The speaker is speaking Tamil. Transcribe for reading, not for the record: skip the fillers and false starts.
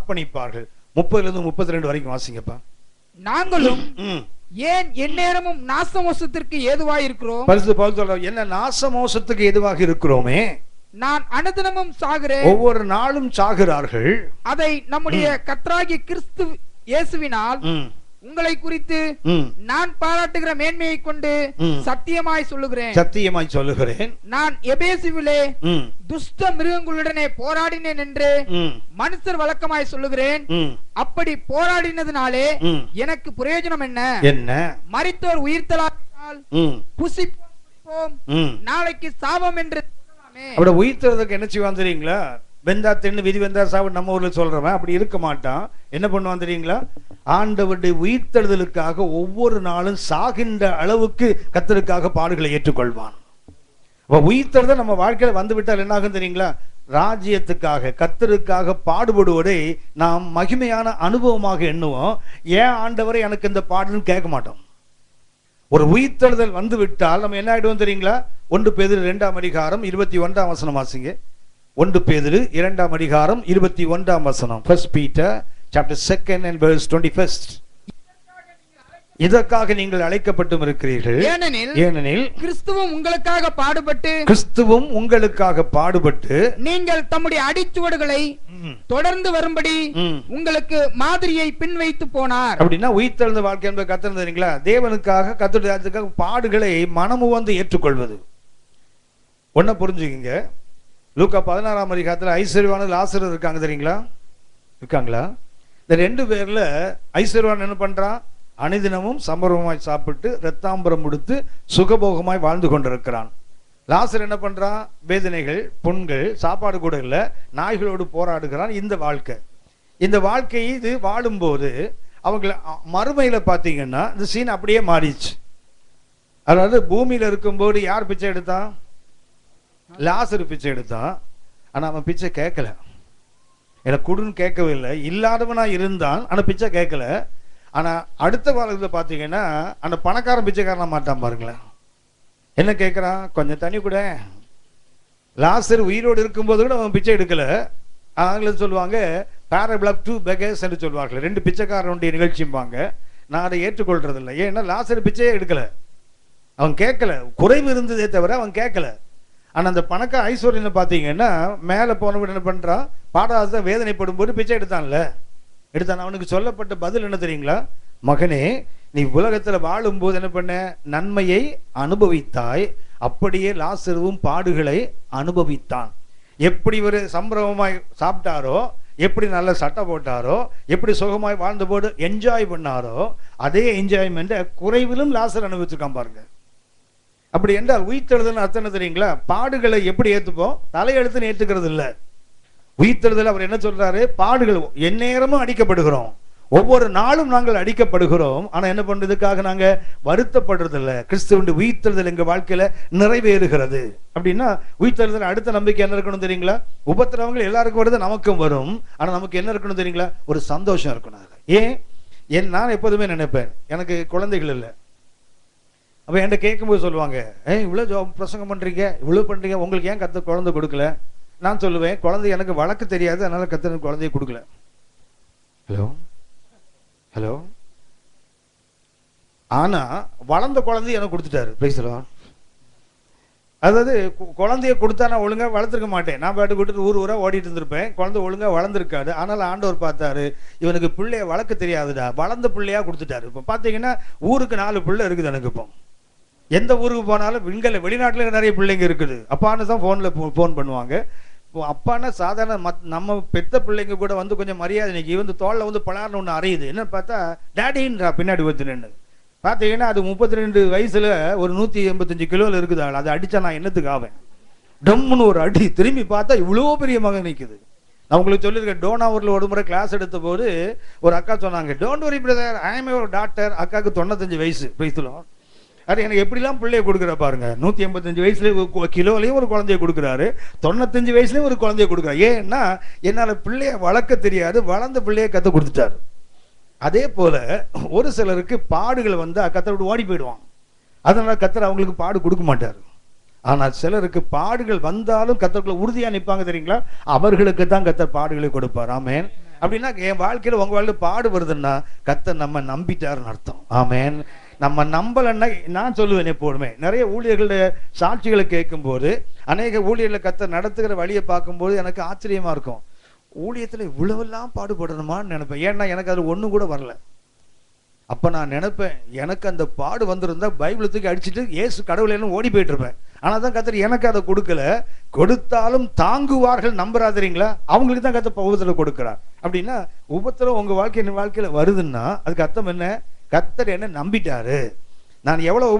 அர்ப்பணிப்பார்கள். 30-32 வரைக்கும் வாசிங்கப்பா. நாங்களும் ஏன் எந்நேரமும் நாசமோசத்திற்கு ஏதுவாய் இருக்கிறோம். பரிசுத்த பவுல் சொல்றார், என்ன நாசமோசத்துக்கு ஏதுவாக இருக்கிறோமே. நான் அனுதினமும் சாகிறேன். ஒவ்வொரு நாளும் சாகிறார்கள். அதை நம்முடைய கர்த்தராகிய கிறிஸ்து இயேசுவினால் உங்களை குறித்து நான் பாராட்டுகிற மேன்மையை கொண்டு சத்தியமாய் சொல்லுகிறேன். நான் எபேசுவிலே துஷ்ட மிருகங்களுடனே போராடினேன் என்று மனுஷர் வழக்கமாய் சொல்லுகிறேன். அப்படி போராடினதுனாலே எனக்கு பிரயோஜனம் என்ன? மரித்தோர் உயிர்த்தலால் புசிப்போம், நாளைக்கு சாபம் என்று அப்படி உயிர்த்தறதுக்கு என்ன செய்வான் தெரியுங்களா? வெந்தா தின்னு விதி வெந்தா சாப்பிட்டு நம்ம ஊர்ல சொல்றவன் அப்படி இருக்க மாட்டான். என்ன பண்ணுவான் தெரியுங்களா? ஆண்டவருடைய உயிர்த்தெழுதலுக்காக ஒவ்வொரு நாளும் சாகின்ற அளவுக்கு கர்த்தருக்காக பாடுகளை ஏற்றுக்கொள்வான். உயிர்த்தெழுதல் நம்ம வாழ்க்கையில வந்து விட்டால் என்ன ஆகும் தெரியுங்களா? ராஜ்யத்துக்காக கர்த்தருக்காக பாடுபடுவதை நாம் மகிமையான அனுபவமாக எண்ணுவோம். ஏன் ஆண்டவரை எனக்கு இந்த பாடுன்னு கேட்க மாட்டோம். ஒரு உயிர்த்தெழுதல் வந்து விட்டால் நம்ம என்ன ஆயிடுவோம் தெரியுங்களா? 1 பேதுரு 2ஆம் அதிகாரம் 21ஆம் வசனம் வாசிங்க. 1 பேதுரு 2ஆம் அதிகாரம் 21ஆம் வசனம். 1 Peter chapter 2 and verse 21. இதற்காக நீங்கள் அழைக்கப்பட்டும் இருக்கிறீர்கள், ஏனெனில் கிறிஸ்துவும் உங்களுக்காக பாடுபட்டு நீங்கள் தம்முடைய அடிச்சுவடுகளை தொடர்ந்து வரும்படி உங்களுக்கு மாதிரியை பின் வைத்து போனார். அப்படின்னா உயிர்த்தெழுந்த வாழ்க்கை என்பது கத்திருந்தீங்களா? தேவனுக்காக கர்த்தருக்காக பாடுகளை மனமுவந்து ஏற்றுக்கொள்வது. ஒன்ன புரிஞ்சுக்கிங்க. லூக்கா 16ஆம் அதிகாரத்தில் ஐஸ்வர்யவான் லாசரு இருக்காங்க தெரியுங்களா? இருக்காங்களா? இந்த 2 பேர்ல ஐஸ்வர்யவான் என்ன பண்றான்? அனுதினமும் சம்பரமாய் சாப்பிட்டு இரத்தாம்பரம் கொடுத்து சுகபோகமாய் வாழ்ந்து கொண்டிருக்கிறான். லாசர் என்ன பண்றான்? வேதனைகள், புண்கள், சாப்பாடு கூட இல்லை, நாய்களோடு போராடுகிறான். இந்த வாழ்க்கை இது வாழும்போது அவங்க மறுமையில பாத்தீங்கன்னா இந்த சீன் அப்படியே மாறிச்சு. அதாவது பூமியில இருக்கும்போது யார் பிச்சை எடுத்தான்? லாசர் பிச்சை எடுத்தான். ஆனா அவன் பிச்சை கேட்கல. எனக்கு குடுன்னு கேட்கவே இல்லை. இல்லாதவனா இருந்தான், ஆனா பிச்சை கேட்கல. ஆனா அடுத்த காலத்துல பாத்தீங்கன்னா அந்த பணக்காரன் பிச்சைக்காரனா மாட்டான் பாருங்களேன். என்ன கேட்கிறான்? கொஞ்சம் தண்ணி கூட. லாசர் உயிரோடு இருக்கும்போது கூட அவன் பிச்சை எடுக்கல. ஆங்கிலம் சொல்லுவாங்க parable of 2 beggars என்று சொல்வார்கள். 2 பிச்சைக்காரனுடைய நிகழ்ச்சிம்பாங்க. நான் அதை ஏற்றுக்கொள்றது இல்லை. ஏன்னா லாசர் பிச்சையே எடுக்கல, அவன் கேட்கல. குறைவு இருந்ததே தவிர அவன் கேட்கல. ஆனா அந்த பணக்கார ஐஸ்வர்யன் பாத்தீங்கன்னா மேல போனவன் என்ன பண்றான்? பாடாத வேதனைப்படும் போது பிச்சை எடுத்தான். அவனுக்கு சொல்லப்பட்ட பதில் என்ன தெரியுங்களா? மகனே, நீ உலகத்துல வாழும் போது என்ன பண்ண? நன்மையை அனுபவித்தாய், அப்படியே லாசருவும் பாடுகளை அனுபவித்தான். எப்படி ஒரு சம்பிரமமாய் சாப்பிட்டாரோ, எப்படி நல்ல சட்டை போட்டாரோ, எப்படி சுகமாய் வாழ்ந்த போது என்ஜாய் பண்ணாரோ, அதே என்ஜாய்மெண்ட் குறைவிலும் லாசர் அனுபவிச்சிருக்கான் பாருங்க. அப்படி என்றால் உயிர்த்தெழுதல் அர்த்தம் என்ன தெரியுங்களா? பாடுகளை எப்படி ஏத்துப்போம்? தலையெழுத்துன்னு ஏத்துக்கிறது இல்லை. உயிர்த்தெழுதல் அவர் என்ன சொல்றாரு? பாடுகள் எந்நேரமும் அடிக்கப்படுகிறோம், ஒவ்வொரு நாளும் நாங்கள் அடிக்கப்படுகிறோம். ஆனா என்ன பண்றதுக்காக நாங்க வருத்தப்படுறது இல்லை. கிறிஸ்துவின் உயிர்த்தெழுதல் எங்க வாழ்க்கையில நிறைவேறுகிறது. அப்படின்னா உயிர்த்தெழுதல் அடுத்த நம்பிக்கை என்ன இருக்கணும் தெரியுங்களா? உபத்திரவங்கள் எல்லாருக்கும் வருது, நமக்கும் வரும். ஆனா நமக்கு என்ன இருக்கணும் தெரியுங்களா? ஒரு சந்தோஷம் இருக்கணும். நான் எப்போதுமே நினைப்பேன், எனக்கு குழந்தைகள் இல்லை. அப்ப என்கிட்ட கேட்கும்போது சொல்லுவாங்க, இவ்வளவு பிரசங்கம் பண்றீங்க, இவ்வளவு பண்றீங்க, உங்களுக்கு ஏன் கர்த்தர் குழந்தை கொடுக்கல? நான் சொல்லுவேன், குழந்தை எனக்கு வழக்கு தெரியாது, அதனால கர்த்தர் குழந்தையை கொடுக்கல. ஹலோ ஆனா வளர்ந்த குழந்தைய எனக்கு கொடுத்துட்டாரு. Praise the Lord. அதாவது குழந்தைய கொடுத்தா நான் ஒழுங்கா வளர்த்துருக்க மாட்டேன். நான் பாட்டு கொடுத்துட்டு ஊரா ஓடிட்டு இருந்திருப்பேன். குழந்தை ஒழுங்கா வளர்ந்துருக்காது. ஆனால் ஆண்டவர் பார்த்தாரு, இவனுக்கு பிள்ளைய வளர்க்க தெரியாதுடா, வளர்ந்த பிள்ளையா கொடுத்துட்டாரு. இப்போ பார்த்தீங்கன்னா ஊருக்கு 4 பிள்ளை இருக்குது எனக்கு. இப்போ எந்த ஊருக்கு போனாலும் வெளிநாட்டுல நிறைய பிள்ளைங்க இருக்குது. அப்பான்னு தான் ஃபோன் பண்ணுவாங்க. அப்பான்னா சாதாரண நம்ம பெத்த பிள்ளைங்க கூட வந்து கொஞ்சம் மரியாதை. இன்னைக்கு வந்து தோல்ல வந்து பலார்னு ஒன்று அறையுது. என்னன்னு பார்த்தா டேடின்றா பின்னாடி ஒருத்தர். பார்த்தீங்கன்னா அது 32 வயசுல ஒரு 185 கிலோல இருக்குது. அதை அடிச்சா நான் என்னத்துக்கு ஆவேன்? டம்முன்னு ஒரு அடி. திரும்பி பார்த்தா இவ்வளோ பெரிய மகன் நிற்குது. நான் உங்களுக்கு சொல்லியிருக்கேன், டோனாவூர்ல ஒரு முறை கிளாஸ் எடுத்த போது ஒரு அக்கா சொன்னாங்க, don't worry brother, I am your doctor. அக்காவுக்கு 95 வயசு. பேசலாம். அது எனக்கு எப்படிலாம் பிள்ளைய கொடுக்குற பாருங்க. 185 வயசுல கிலோலையும் ஒரு குழந்தைய கொடுக்குறாரு, 95 வயசுலயும் ஒரு குழந்தைய கொடுக்குறாரு. ஏன்னா என்னால பிள்ளைய வளர்க்க தெரியாது, வளர்ந்த பிள்ளைய கத்து கொடுத்துட்டாரு. அதே போல ஒரு சிலருக்கு பாடுகள் வந்து கத்தரை விட்டு ஓடி போயிடுவான். அதனால கத்தர் அவங்களுக்கு பாடு கொடுக்க மாட்டாரு. ஆனால் சிலருக்கு பாடுகள் வந்தாலும் கத்தருக்குள்ள உறுதியா நிற்பாங்க தெரியுங்களா? அவர்களுக்கு தான் கத்தர் பாடுகளை கொடுப்பார். ஆமென். அப்படின்னா என் வாழ்க்கையில உங்க வாழ்க்கையில பாடு வருதுன்னா கர்த்தர் நம்ம நம்பிட்டாருன்னு அர்த்தம். ஆமென். நம்ம நம்பலன்னா நான் சொல்லுவேன் எப்போதுமே, நிறைய ஊழியர்களுடைய சாட்சிகளை கேட்கும் போது, அநேக ஊழியர்களை கர்த்தர் நடத்துகிற வழியை பார்க்கும்போது எனக்கு ஆச்சரியமா இருக்கும். ஊழியத்துல இவ்வளவெல்லாம் பாடுபடணுமான்னு நினைப்பேன். ஏன்னா எனக்கு அது ஒண்ணும் கூட வரல. அப்ப நான் நினைப்பேன், எனக்கு அந்த பாடு வந்திருந்தா பைபிளை தூக்கி அடிச்சுட்டு இயேசு கடவுளேன்னு ஓடி போயிட்டு இருப்பேன். ஆனா தான் கர்த்தர் எனக்கு அதை கொடுக்கல. கொடுத்தாலும் தாங்குவார்கள் நம்புறாதீங்களா, அவங்களுக்கு தான் கர்த்தர் உபத்திரவம் கொடுக்கிறார். அப்படின்னா உபத்திரவம் உங்க வாழ்க்கையில வருதுன்னா அதுக்கு அர்த்தம் என்ன? கர்த்தர் என்ன நம்பிட்டாரு. நான் எவ்வளவு